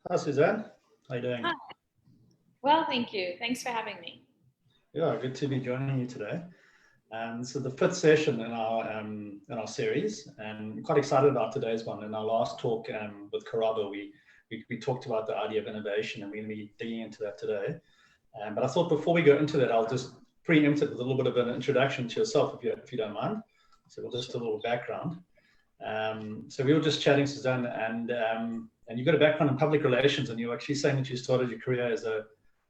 Hi, Suzanne. How you doing? Hi. Well, thank you. Thanks for having me. Yeah, good to be joining you today. This is the fifth session in our series, and I'm quite excited about today's one. In our last talk with Karaba, we talked about the idea of innovation, and we're going to be digging into that today. But I thought before we go into that, I'll just preempt it with a little bit of an introduction to yourself, if you don't mind. So we'll just do a little background. So we were just chatting, Suzanne, and you've got a background in public relations, and you're actually saying that you started your career as a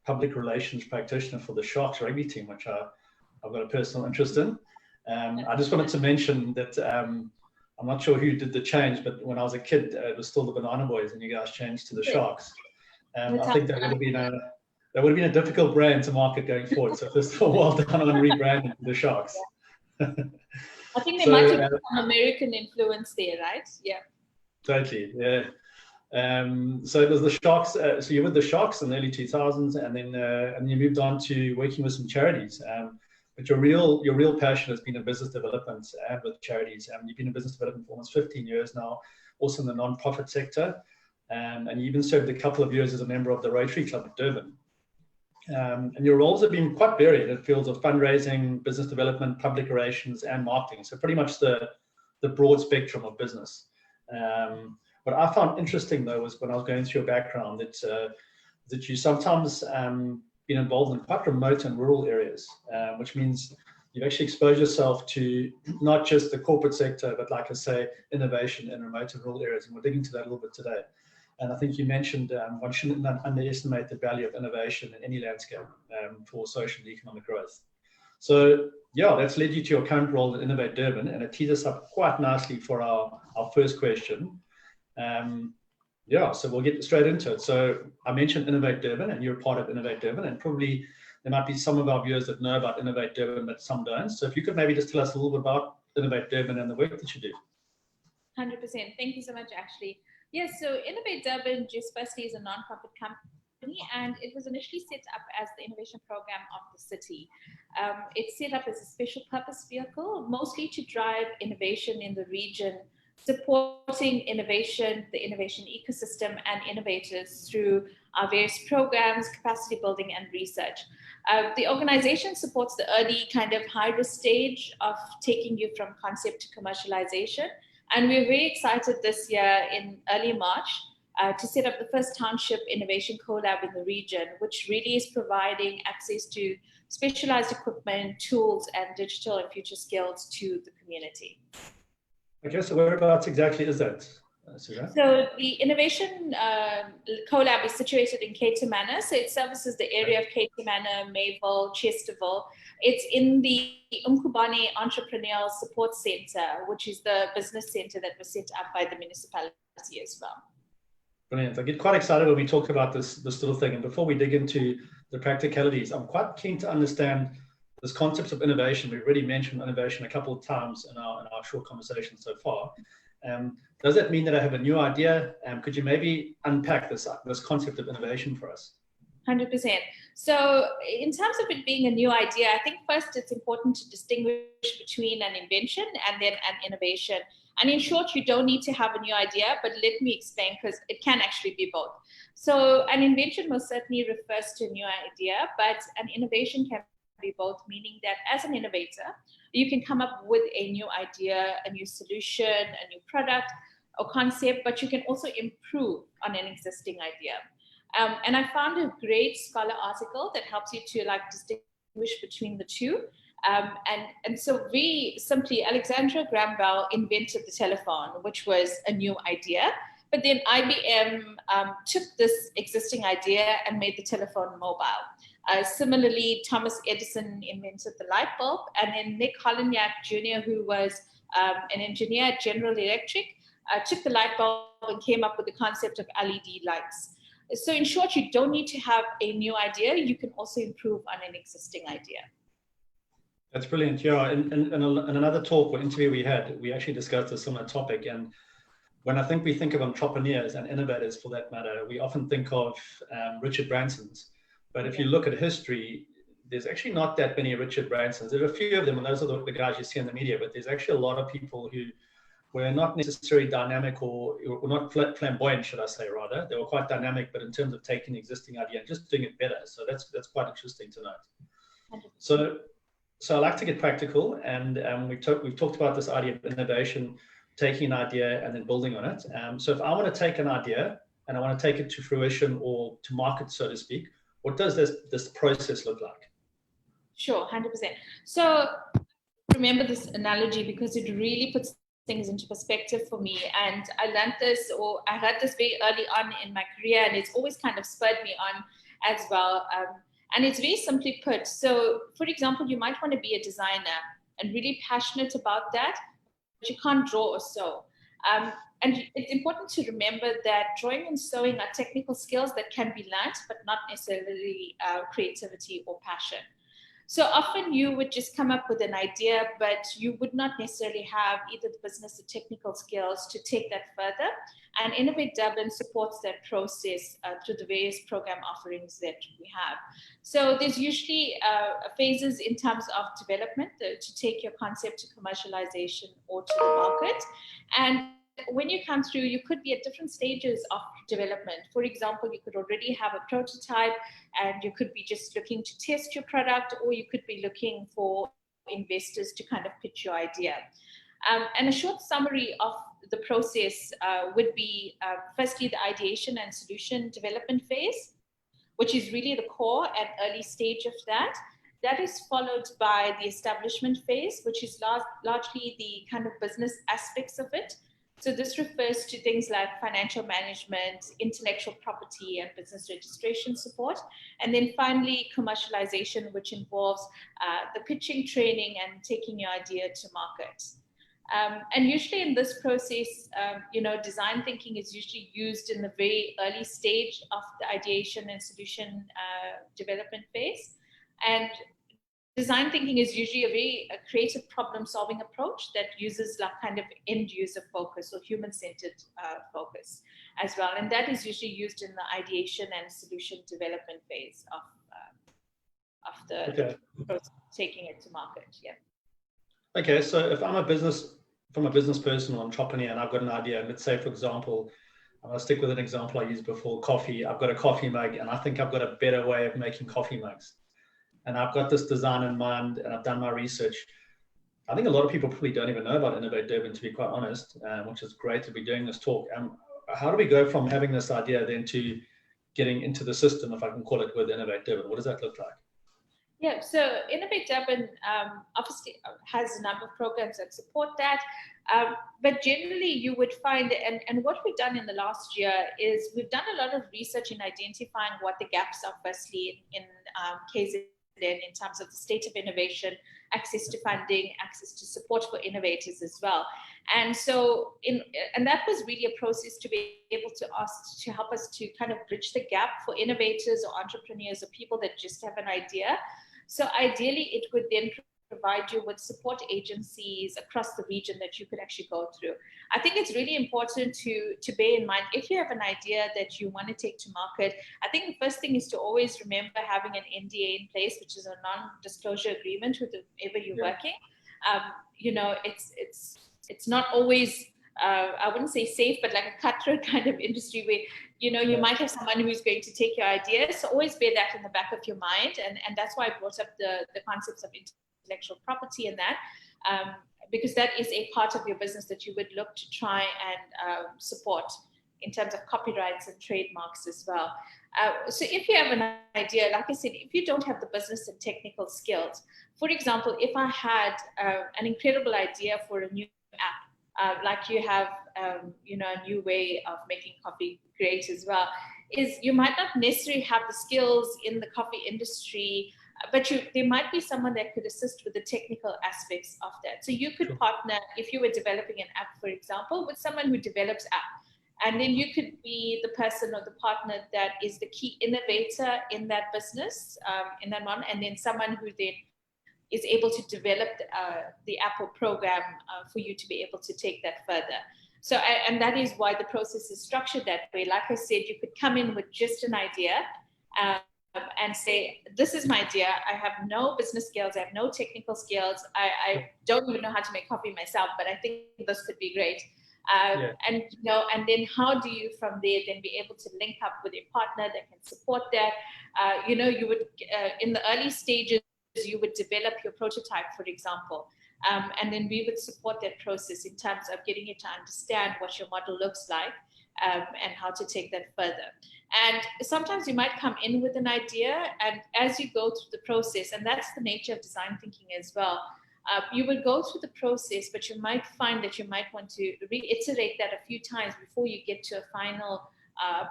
public relations practitioner for the Sharks rugby team, which I've got a personal interest in. I just wanted to mention that I'm not sure who did the change, but when I was a kid, it was still the Banana Boys, and you guys changed to the Sharks. I think that would have been a difficult brand to market going forward. So first of all, well done on rebranding to the Sharks. I think there might have been some American influence there, right? Yeah. Totally, yeah. So it was the Sharks. So you were with the Sharks in the early 2000s, and then you moved on to working with some charities. But your real passion has been in business development and with charities. You've been in business development for almost 15 years now, also in the non-profit sector, and you even served a couple of years as a member of the Rotary Club of Durban. And your roles have been quite varied in fields of fundraising, business development, public relations, and marketing. So pretty much the broad spectrum of business. What I found interesting, though, was when I was going through your background, that you sometimes been involved in quite remote and rural areas, which means you've actually exposed yourself to not just the corporate sector, but like I say, innovation in remote and rural areas. And we'll dig into that a little bit today. And I think you mentioned one shouldn't underestimate the value of innovation in any landscape for social and economic growth. So yeah, that's led you to your current role at Innovate Durban, and it tees us up quite nicely for our first question. Yeah, so we'll get straight into it. So I mentioned Innovate Durban, and you're part of Innovate Durban, and probably there might be some of our viewers that know about Innovate Durban, but some don't. So if you could maybe just tell us a little bit about Innovate Durban and the work that you do. 100%. Thank you so much, Ashley. Yes, so Innovate Durban just firstly is a non-profit company, and it was initially set up as the innovation program of the city. It's set up as a special purpose vehicle, mostly to drive innovation in the region, supporting innovation, the innovation ecosystem, and innovators through our various programs, capacity building, and research. The organization supports the early kind of high-risk stage of taking you from concept to commercialization. And we're very excited this year in early March to set up the first Township Innovation Collab in the region, which really is providing access to specialized equipment, tools, and digital and future skills to the community. Okay, so whereabouts exactly is that, Susanne? So the Innovation Collab is situated in Manor. So it services the area of Manor, Mayville, Chesterville. It's in the Umkubane Entrepreneurial Support Center, which is the business center that was set up by the municipality as well. Brilliant. I get quite excited when we talk about this little thing. And before we dig into the practicalities, I'm quite keen to understand this concept of innovation. We've already mentioned innovation a couple of times in our short conversation so far. Does that mean that I have a new idea? Could you maybe unpack this concept of innovation for us? 100%. So in terms of it being a new idea, I think first it's important to distinguish between an invention and then an innovation. And in short, you don't need to have a new idea, but let me explain, because it can actually be both. So an invention most certainly refers to a new idea, but an innovation can be both, meaning that as an innovator, you can come up with a new idea, a new solution, a new product or concept, but you can also improve on an existing idea. And I found a great scholar article that helps you to distinguish between the two. And so we simply, Alexandra Graham Bell invented the telephone, which was a new idea. But then IBM took this existing idea and made the telephone mobile. Similarly, Thomas Edison invented the light bulb, and then Nick Holonyak Jr., who was an engineer at General Electric, took the light bulb and came up with the concept of LED lights. So in short, you don't need to have a new idea. You can also improve on an existing idea. That's brilliant. Yeah, in another talk or interview we had, we actually discussed a similar topic. And when we think of entrepreneurs and innovators for that matter, we often think of Richard Bransons. But if you look at history, there's actually not that many Richard Bransons. There are a few of them, and those are the guys you see in the media, but there's actually a lot of people who were not necessarily dynamic or not flamboyant, should I say, rather. They were quite dynamic, but in terms of taking the existing idea and just doing it better. So that's quite interesting to note. So I like to get practical, and we've talked about this idea of innovation, taking an idea and then building on it. So if I want to take an idea and I want to take it to fruition or to market, so to speak, what does this process look like? Sure, 100%. So remember this analogy because it really puts things into perspective for me. And I learned this, or I heard this very early on in my career, and it's always kind of spurred me on as well. And it's very simply put. So, for example, you might want to be a designer and really passionate about that, but you can't draw or sew. And it's important to remember that drawing and sewing are technical skills that can be learned, but not necessarily creativity or passion. So often you would just come up with an idea, but you would not necessarily have either the business or technical skills to take that further. And Innovate Durban supports that process through the various program offerings that we have. So there's usually phases in terms of development to take your concept to commercialization or to the market. And when you come through, you could be at different stages of development. For example, you could already have a prototype and you could be just looking to test your product, or you could be looking for investors to kind of pitch your idea. And a short summary of the process would be firstly the ideation and solution development phase, which is really the core and early stage of that. That is followed by the establishment phase, which is largely the kind of business aspects of it. So this refers to things like financial management, intellectual property, and business registration support. And then finally, commercialization, which involves the pitching, training, and taking your idea to market. And usually in this process, design thinking is usually used in the very early stage of the ideation and solution development phase. And design thinking is usually a very creative problem-solving approach that uses like kind of end-user focus or human-centered focus as well. And that is usually used in the ideation and solution development phase of the process, taking it to market. Yeah. Okay, so if I'm a business person or entrepreneur and I've got an idea, let's say, for example, I'm going to stick with an example I used before, coffee. I've got a coffee mug and I think I've got a better way of making coffee mugs. And I've got this design in mind and I've done my research. I think a lot of people probably don't even know about Innovate Durban, to be quite honest, which is great to be doing this talk. How do we go from having this idea then to getting into the system, if I can call it, with Innovate Durban? What does that look like? Yeah, so Innovate Durban obviously has a number of programs that support that. But generally you would find, and what we've done in the last year is we've done a lot of research in identifying what the gaps are, firstly in KZN, in terms of the state of innovation, access to funding, access to support for innovators as well. And so, and that was really a process to be able to help us to kind of bridge the gap for innovators or entrepreneurs or people that just have an idea. So ideally, it would then provide you with support agencies across the region that you could actually go through. I think it's really important to bear in mind, if you have an idea that you want to take to market, I think the first thing is to always remember having an NDA in place, which is a non-disclosure agreement with whoever you're working. It's not always, I wouldn't say safe, but like a cutthroat kind of industry where, you might have someone who's going to take your idea. So always bear that in the back of your mind. And that's why I brought up the concepts of intellectual property and that, because that is a part of your business that you would look to try and support in terms of copyrights and trademarks as well. So if you have an idea, like I said, if you don't have the business and technical skills, for example, if I had an incredible idea for a new app, like you have, a new way of making coffee great as well, is you might not necessarily have the skills in the coffee industry, but there might be someone that could assist with the technical aspects of that. So you could partner, if you were developing an app, for example, with someone who develops app. And then you could be the person or the partner that is the key innovator in that business, in that one, and then someone who then is able to develop the app or program for you to be able to take that further. So, and that is why the process is structured that way. Like I said, you could come in with just an idea, and say, this is my idea. I have no business skills. I have no technical skills. I don't even know how to make coffee myself, but I think this could be great. And and then how do you from there then be able to link up with a partner that can support that? You would in the early stages you would develop your prototype, for example, and then we would support that process in terms of getting you to understand what your model looks like, and how to take that further. And sometimes you might come in with an idea, and as you go through the process, and that's the nature of design thinking as well, you will go through the process, but you might find that you might want to reiterate that a few times before you get to a final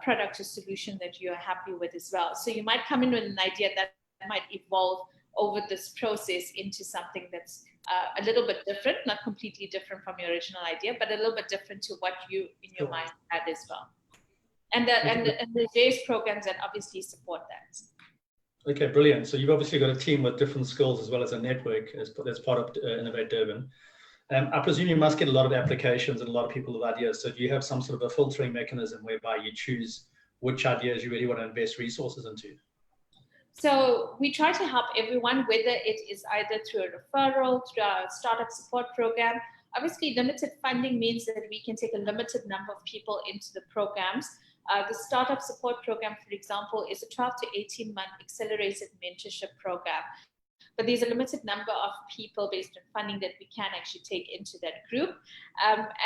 product or solution that you're happy with as well. So you might come in with an idea that might evolve over this process into something that's a little bit different, not completely different from your original idea, but a little bit different to what you in your mind had as well. And the various programs that obviously support that. Okay, brilliant. So you've obviously got a team with different skills as well as a network as part of Innovate Durban. I presume you must get a lot of applications and a lot of people with ideas. So do you have some sort of a filtering mechanism whereby you choose which ideas you really want to invest resources into? So we try to help everyone, whether it is either through a referral, through our startup support program. Obviously, limited funding means that we can take a limited number of people into the programs. The startup support program, for example, is a 12 to 18-month accelerated mentorship program. But there's a limited number of people based on funding that we can actually take into that group.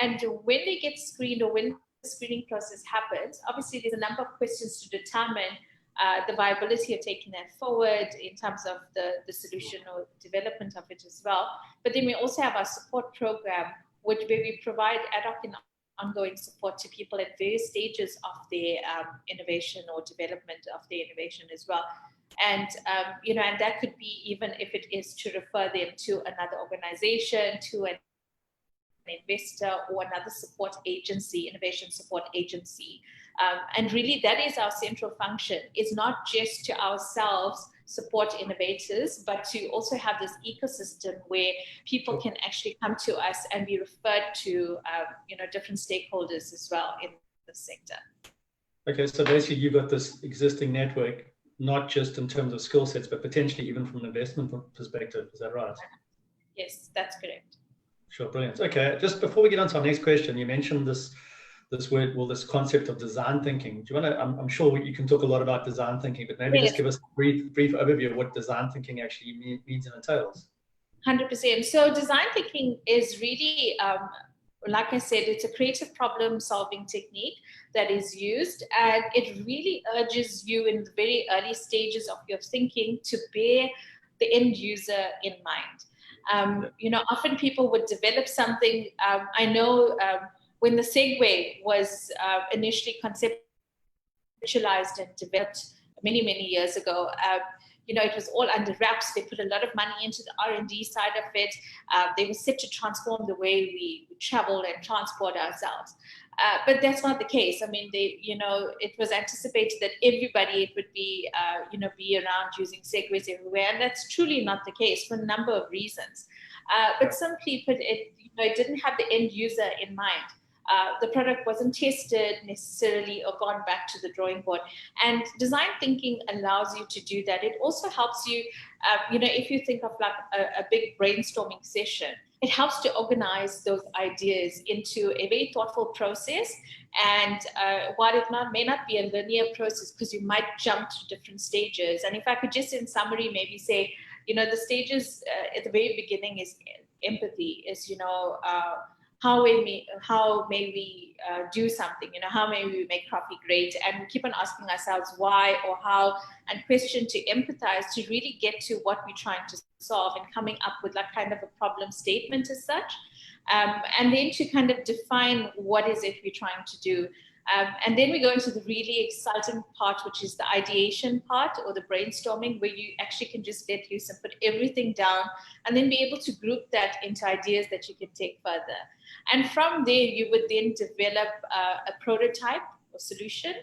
And when they get screened, or when the screening process happens, obviously there's a number of questions to determine the viability of taking that forward in terms of the solution or development of it as well. But then we also have our support program, where we provide ad hoc and ongoing support to people at various stages of their innovation or development of their innovation as well. And and that could be even if it is to refer them to another organization, to an investor or another support agency, innovation support agency. And really that is our central function. It's not just to ourselves support innovators, but to also have this ecosystem where people can actually come to us and be referred to different stakeholders as well in the sector. Okay, so basically you've got this existing network, not just in terms of skill sets, but potentially even from an investment perspective. Is that right? Yes, that's correct. Sure, brilliant. Okay, just before we get on to our next question, you mentioned this word, this concept of design thinking. Do you want to? I'm sure you can talk a lot about design thinking, but maybe just give us a brief overview of what design thinking actually means and entails. 100%. So design thinking is really, like I said, it's a creative problem-solving technique that is used, and it really urges you in the very early stages of your thinking to bear the end user in mind. Often people would develop something. I know when the Segway was initially conceptualized and developed many, many years ago, it was all under wraps. They put a lot of money into the R&D side of it. They were set to transform the way we travel and transport ourselves. But that's not the case. I mean, it was anticipated that everybody would be around using Segways everywhere, and that's truly not the case for a number of reasons. But simply put, it didn't have the end user in mind. The product wasn't tested necessarily or gone back to the drawing board. And design thinking allows you to do that. It also helps you, if you think of like a big brainstorming session, it helps to organize those ideas into a very thoughtful process. And while it may not be a linear process, because you might jump to different stages. And if I could just in summary maybe say, the stages at the very beginning is empathy, is, how may we do something? How may we make coffee great? And we keep on asking ourselves why or how, and question to empathize to really get to what we're trying to solve and coming up with like kind of a problem statement as such. And then to kind of define what is it we're trying to do. And then we go into the really exciting part, which is the ideation part or the brainstorming, where you actually can just let loose and put everything down and then be able to group that into ideas that you can take further. And from there, you would then develop a prototype or solution.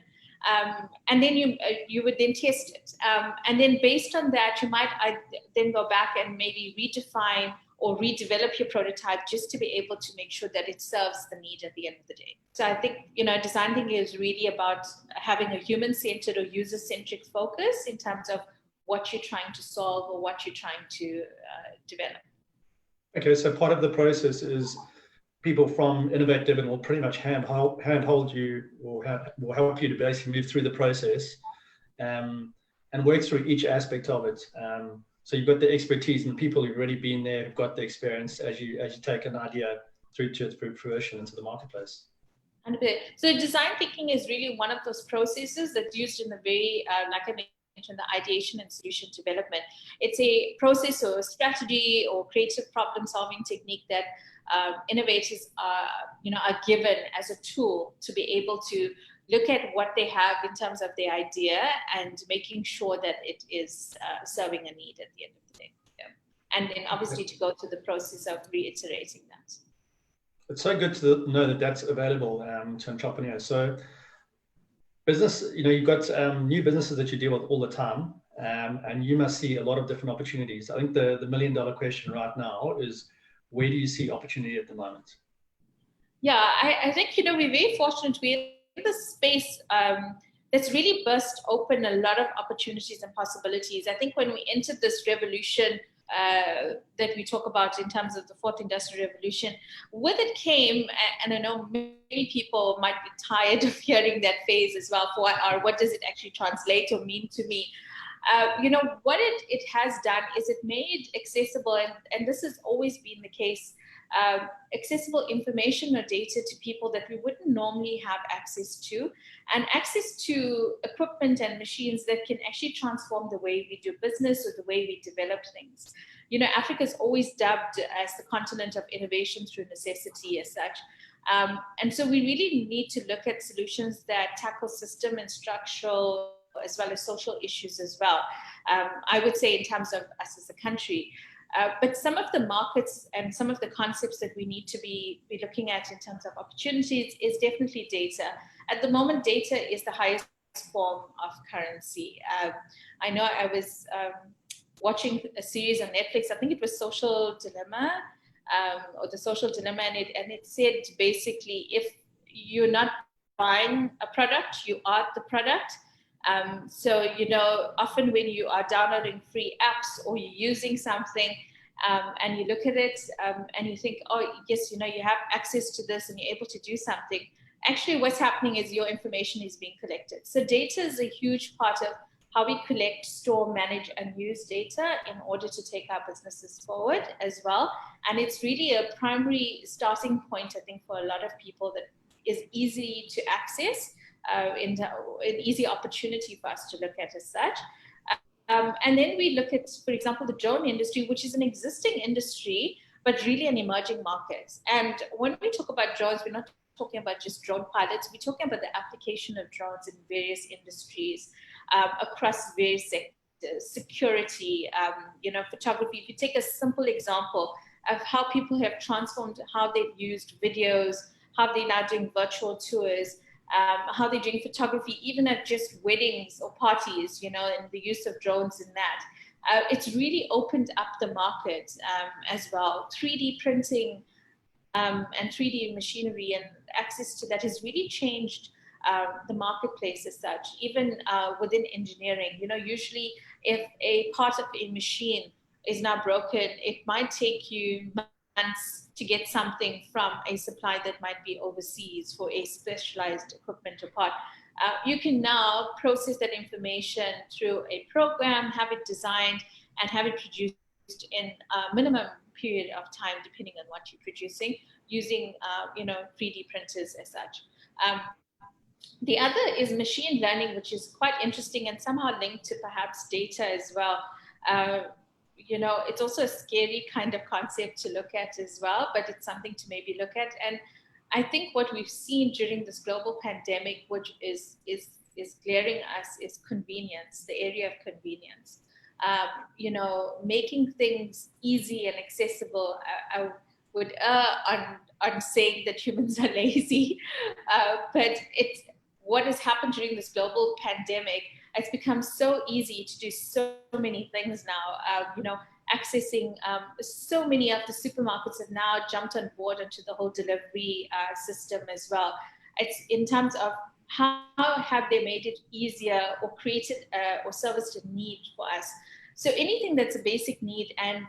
And then you would then test it. And then based on that, you might then go back and maybe redefine or redevelop your prototype just to be able to make sure that it serves the need at the end of the day. So I think, design thinking is really about having a human-centered or user-centric focus in terms of what you're trying to solve or what you're trying to develop. Okay, so part of the process is people from Innovate Durban will pretty much handhold you, or will help you to basically move through the process and work through each aspect of it. So you've got the expertise and the people who've already been there, who've got the experience as you take an idea through fruition into the marketplace. So design thinking is really one of those processes that's used in the very, like I mentioned, the ideation and solution development. It's a process or a strategy or creative problem-solving technique that innovators are given as a tool to be able to look at what they have in terms of the idea and making sure that it is serving a need at the end of the day. Yeah. And then obviously to go through the process of reiterating that. It's so good to know that that's available to entrepreneurs. So business, you've got new businesses that you deal with all the time, and you must see a lot of different opportunities. I think the $1 million question right now is, where do you see opportunity at the moment? Yeah, I think, we're very fortunate. We're in the space that's really burst open a lot of opportunities and possibilities. I think when we entered this revolution that we talk about in terms of the fourth industrial revolution, with it came, and I know many people might be tired of hearing that phrase as well, what does it actually translate or mean to me? What it has done is it made accessible, and this has always been the case, accessible information or data to people that we wouldn't normally have access to, and access to equipment and machines that can actually transform the way we do business or the way we develop things. Africa is always dubbed as the continent of innovation through necessity as such. And so we really need to look at solutions that tackle system and structural as well as social issues as well. I would say in terms of us as a country. But some of the markets and some of the concepts that we need to be looking at in terms of opportunities is definitely data. At the moment, data is the highest form of currency. I know I was watching a series on Netflix, I think it was Social Dilemma, or The Social Dilemma, and it said basically, if you're not buying a product, you are the product. So, often when you are downloading free apps or you're using something and you look at it and you think, oh, yes, you have access to this and you're able to do something. Actually, what's happening is your information is being collected. So data is a huge part of how we collect, store, manage, and use data in order to take our businesses forward as well. And it's really a primary starting point, I think, for a lot of people that is easy to access. An easy opportunity for us to look at as such. And then we look at, for example, the drone industry, which is an existing industry, but really an emerging market. And when we talk about drones, we're not talking about just drone pilots, we're talking about the application of drones in various industries across various sectors, security, photography. If you take a simple example of how people have transformed how they've used videos, how they're now doing virtual tours, how they're doing photography, even at just weddings or parties, and the use of drones in that. It's really opened up the market as well. 3D printing and 3D machinery and access to that has really changed the marketplace as such, even within engineering. Usually if a part of a machine is now broken, it might take you months to get something from a supply that might be overseas for a specialized equipment or part. You can now process that information through a program, have it designed, and have it produced in a minimum period of time, depending on what you're producing, using 3D printers as such. The other is machine learning, which is quite interesting and somehow linked to perhaps data as well. It's also a scary kind of concept to look at as well, but it's something to maybe look at. And I think what we've seen during this global pandemic, which is glaring us, is convenience, the area of convenience. Making things easy and accessible. I would on saying that humans are lazy, but it's what has happened during this global pandemic. It's become so easy to do so many things now. accessing, so many of the supermarkets have now jumped on board onto the whole delivery system as well. It's in terms of how have they made it easier or created or serviced a need for us. So anything that's a basic need, and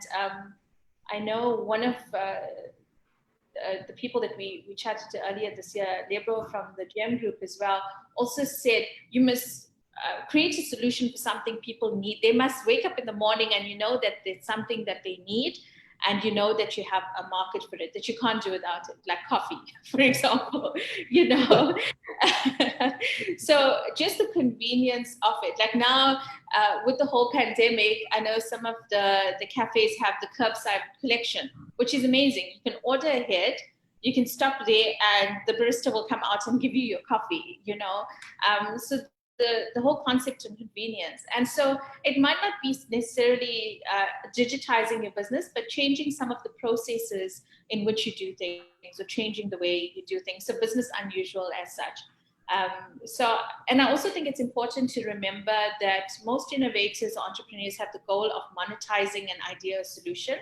I know one of the people that we chatted to earlier this year, Lebro from the GM group as well, also said you must create a solution for something people need. They must wake up in the morning and you know that it's something that they need, and you know that you have a market for it, that you can't do without it, like coffee, for example, you know. So just the convenience of it. Like now, with the whole pandemic, I know some of the cafes have the curbside collection, which is amazing. You can order ahead, you can stop there, and the barista will come out and give you your coffee, you know. So the whole concept of convenience. And so it might not be necessarily digitizing your business, but changing some of the processes in which you do things, or changing the way you do things. So business unusual as such. And I also think it's important to remember that most innovators, entrepreneurs have the goal of monetizing an idea or solution.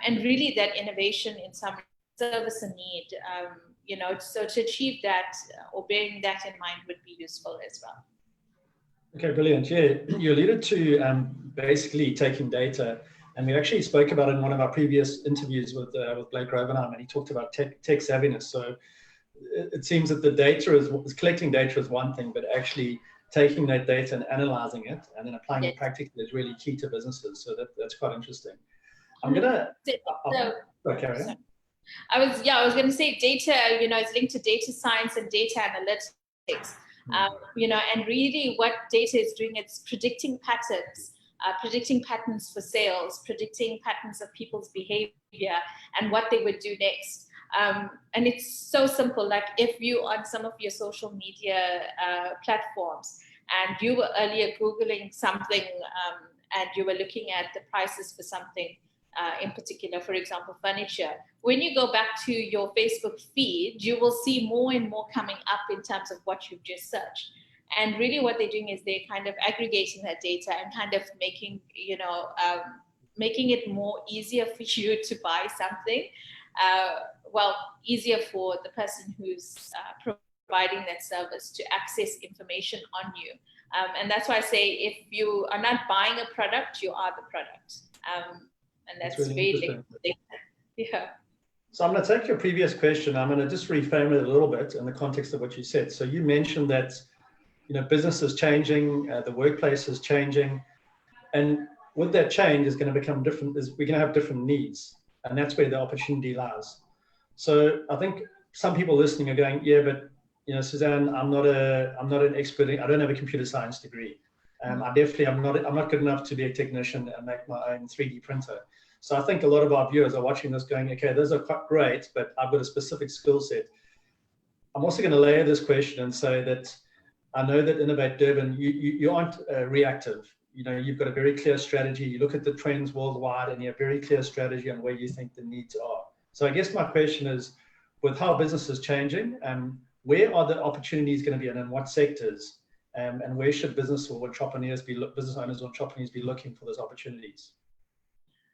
And really that innovation in some service a need, you know, so to achieve that or bearing that in mind would be useful as well. Okay, brilliant. Yeah, you alluded to basically taking data, and we actually spoke about it in one of our previous interviews with Blake Rovenheim, and he talked about tech savviness. So it seems that the data is collecting data is one thing, but actually taking that data and analyzing it and then applying it practically is really key to businesses. So that's quite interesting. I'm gonna. Okay. I was going to say data, you know, is linked to data science and data analytics, you know, and really what data is doing, it's predicting patterns for sales, predicting patterns of people's behavior and what they would do next. And it's so simple. Like if you on some of your social media platforms and you were earlier Googling something and you were looking at the prices for something, in particular, for example, furniture. When you go back to your Facebook feed, you will see more and more coming up in terms of what you've just searched. And really what they're doing is they're kind of aggregating that data and kind of making, you know, making it more easier for you to buy something. Well, easier for the person who's providing that service to access information on you. And that's why I say if you are not buying a product, you are the product. And that's really interesting. Yeah. So I'm going to take your previous question. I'm going to just reframe it a little bit in the context of what you said. So you mentioned that, you know, business is changing, the workplace is changing, and with that change is going to become different. We're going to have different needs, and that's where the opportunity lies. So I think some people listening are going, yeah, but you know, Susanne, I'm not an expert. I don't have a computer science degree. I'm not good enough to be a technician and make my own 3D printer. So I think a lot of our viewers are watching this going, okay, those are quite great, but I've got a specific skill set. I'm also going to layer this question and say that I know that Innovate Durban, you aren't reactive. You know, you've got a very clear strategy. You look at the trends worldwide and you have a very clear strategy on where you think the needs are. So I guess my question is, with how business is changing, where are the opportunities going to be and in what sectors? And where should business owners or entrepreneurs be looking for those opportunities?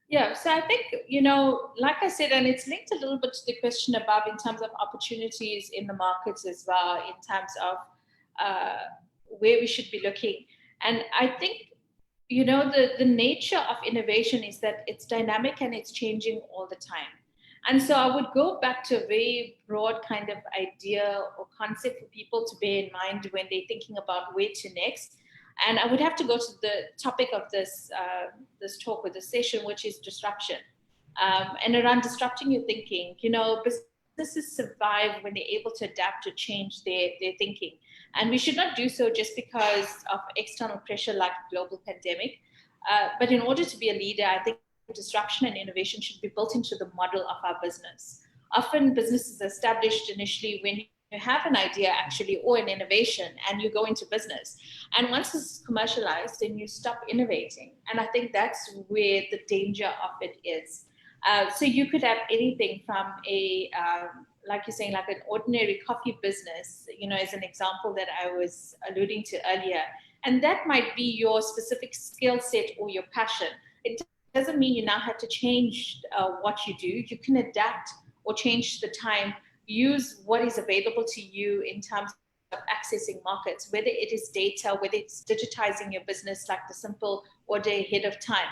Yeah, so I think, you know, like I said, and it's linked a little bit to the question above in terms of opportunities in the markets as well, in terms of where we should be looking. And I think, you know, the nature of innovation is that it's dynamic and it's changing all the time. And so I would go back to a very broad kind of idea or concept for people to bear in mind when they're thinking about where to next. And I would have to go to the topic of this talk or this session, which is disruption. And around disrupting your thinking, you know, businesses survive when they're able to adapt to change their thinking. And we should not do so just because of external pressure like global pandemic. But in order to be a leader, I think disruption and innovation should be built into the model of our business. Often businesses are established initially when you have an idea actually or an innovation and you go into business. And once it's commercialized, then you stop innovating. And I think that's where the danger of it is. So you could have anything from a, like you're saying, like an ordinary coffee business, you know, as an example that I was alluding to earlier. And that might be your specific skill set or your passion. It doesn't mean you now have to change what you do. You can adapt or change the time, use what is available to you in terms of accessing markets, whether it is data, whether it's digitizing your business, like the simple order ahead of time.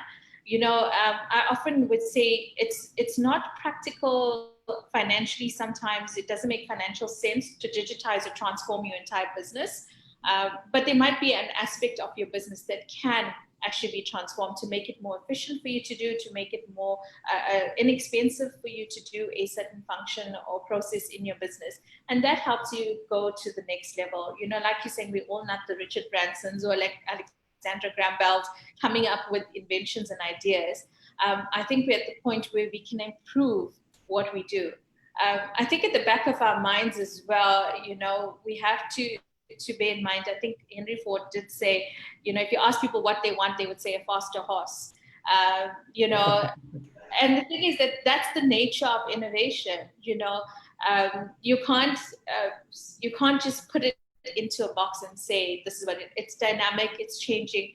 I often would say it's not practical financially. Sometimes it doesn't make financial sense to digitize or transform your entire business. But there might be an aspect of your business that can actually be transformed to make it more efficient for you to do, to make it more inexpensive for you to do a certain function or process in your business. And that helps you go to the next level. Like you're saying, we're all not the Richard Bransons or like Alexandra Graham Bell coming up with inventions and ideas. I think we're at the point where we can improve what we do. I think at the back of our minds as well, we have to bear in mind, I think Henry Ford did say, if you ask people what they want, they would say a faster horse. And the thing is that's the nature of innovation. You can't just put it into a box and say this is what it's dynamic, it's changing.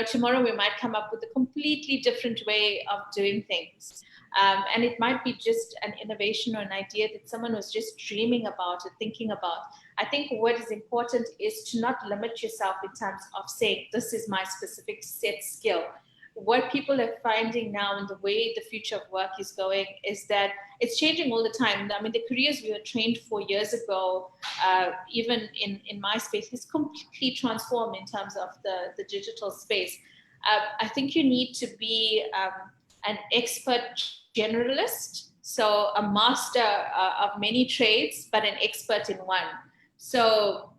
Tomorrow we might come up with a completely different way of doing things. And it might be just an innovation or an idea that someone was just dreaming about or thinking about. I think what is important is to not limit yourself in terms of saying, this is my specific set skill. What people are finding now in the way the future of work is going is that it's changing all the time. I mean, the careers we were trained for years ago, even in my space, is completely transformed in terms of the digital space. I think you need to be an expert generalist, so a master of many trades, but an expert in one. So,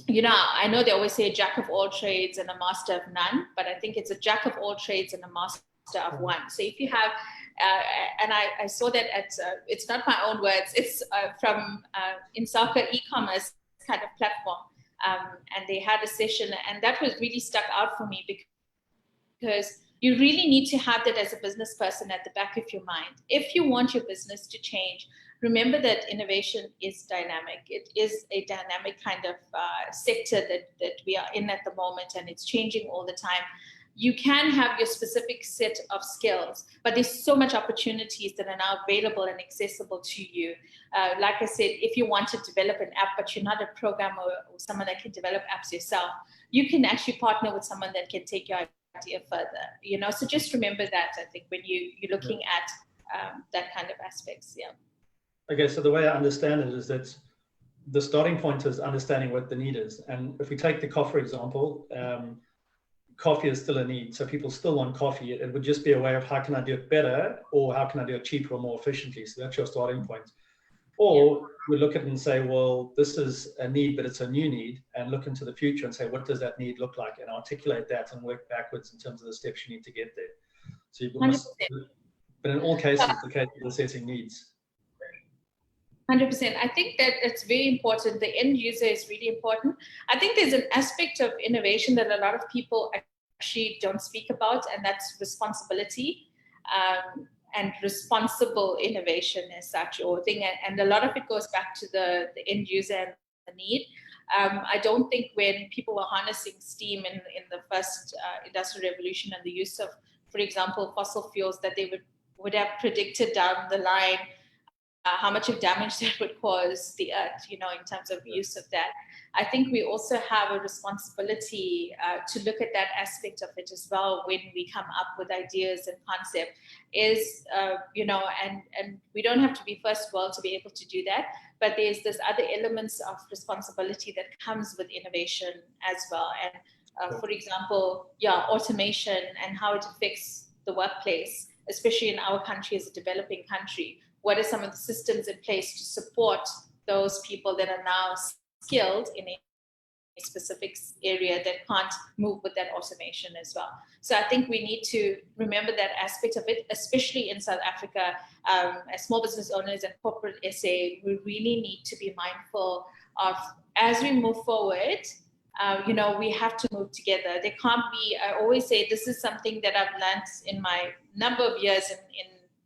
I know they always say a jack of all trades and a master of none, but I think it's a jack of all trades and a master of one. So if you have, and I saw that it's not my own words, it's from Insaka e-commerce kind of platform, and they had a session, and that was really stuck out for me because you really need to have that as a business person at the back of your mind. If you want your business to change, remember that innovation is dynamic. It is a dynamic kind of sector that we are in at the moment, and it's changing all the time. You can have your specific set of skills, but there's so much opportunities that are now available and accessible to you. Like I said, if you want to develop an app, but you're not a programmer or someone that can develop apps yourself, you can actually partner with someone that can take your idea further. So just remember that, I think, when you're looking at that kind of aspects. Okay, so the way I understand it is that the starting point is understanding what the need is. And if we take the coffee example, coffee is still a need. So people still want coffee. It would just be a way of how can I do it better, or how can I do it cheaper or more efficiently? So that's your starting point. Or we look at it and say, well, this is a need, but it's a new need, and look into the future and say, what does that need look like? And articulate that and work backwards in terms of the steps you need to get there. So you must, but in all cases, the case of assessing needs. 100%. I think that it's very important. The end user is really important. I think there's an aspect of innovation that a lot of people actually don't speak about, and that's responsibility and responsible innovation as such, or thing. And a lot of it goes back to the end user and the need. I don't think when people were harnessing steam in the first industrial revolution and the use of, for example, fossil fuels, that they would have predicted down the line how much of damage that would cause the earth, in terms of use of that. I think we also have a responsibility to look at that aspect of it as well when we come up with ideas and concept is, and we don't have to be first world to be able to do that, but there's other elements of responsibility that comes with innovation as well. And for example, automation and how it affects the workplace, especially in our country as a developing country. What are some of the systems in place to support those people that are now skilled in a specific area that can't move with that automation as well? So I think we need to remember that aspect of it, especially in South Africa. As small business owners and corporate SA, we really need to be mindful of, as we move forward, we have to move together. There can't be, I always say, this is something that I've learned in my number of years in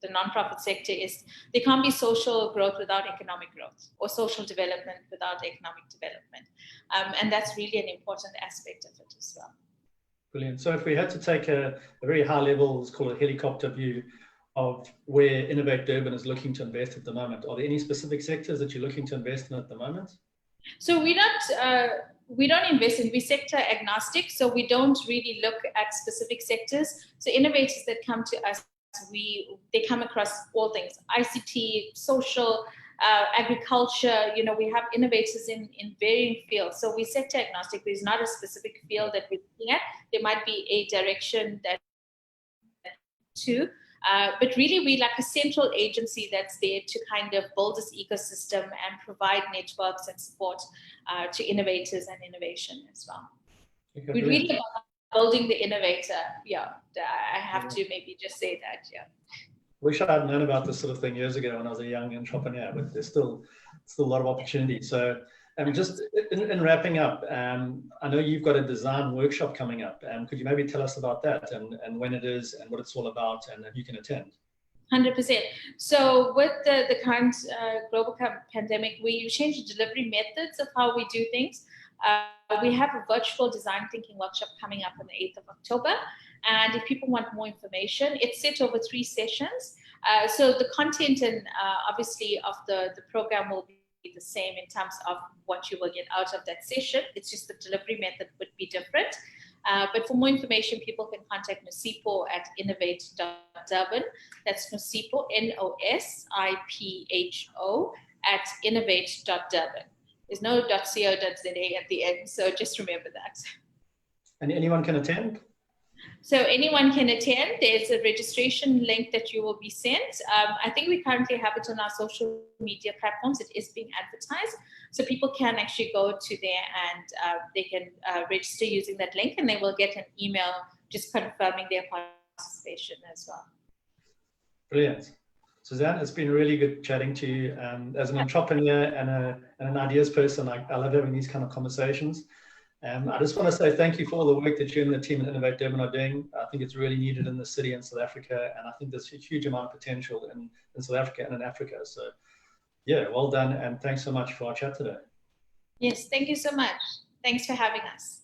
the nonprofit sector, is there can't be social growth without economic growth, or social development without economic development. And that's really an important aspect of it as well. Brilliant. So if we had to take a very high level, let's call it a helicopter view of where Innovate Durban is looking to invest at the moment, are there any specific sectors that you're looking to invest in at the moment? So we don't invest in, we're sector agnostic, so we don't really look at specific sectors. So innovators that come to us, they come across all things: ICT, social, agriculture. You know, we have innovators in varying fields. So we're sector agnostic. There's not a specific field that we're looking at. There might be a direction that too. But really, we're like a central agency that's there to kind of build this ecosystem and provide networks and support to innovators and innovation as well. Okay, we're really about building the innovator. Yeah, I have to maybe just say that. Yeah. Wish I had known about this sort of thing years ago when I was a young entrepreneur, but there's still a lot of opportunity. So, just in wrapping up, I know you've got a design workshop coming up. Could you maybe tell us about that and when it is and what it's all about and if you can attend? 100%. So with the current global pandemic, we changed the delivery methods of how we do things. We have a virtual design thinking workshop coming up on the 8th of October. And if people want more information, it's set over 3 sessions. So the content and obviously of the program will be the same in terms of what you will get out of that session. It's just the delivery method would be different. But for more information, people can contact Nosipo at innovate.durban. That's Nosipo, Nosipo at innovate.durban. There's no .co.za at the end, so just remember that. And anyone can attend? So anyone can attend. There's a registration link that you will be sent. I think we currently have it on our social media platforms. It is being advertised. So people can actually go to there and they can register using that link, and they will get an email just confirming their participation as well. Brilliant. Susanne, it's been really good chatting to you. As an entrepreneur and an ideas person, I love having these kind of conversations. I just want to say thank you for all the work that you and the team at Innovate Durban are doing. I think it's really needed in the city in South Africa, and I think there's a huge amount of potential in South Africa and in Africa. So yeah, well done, and thanks so much for our chat today. Yes, thank you so much. Thanks for having us.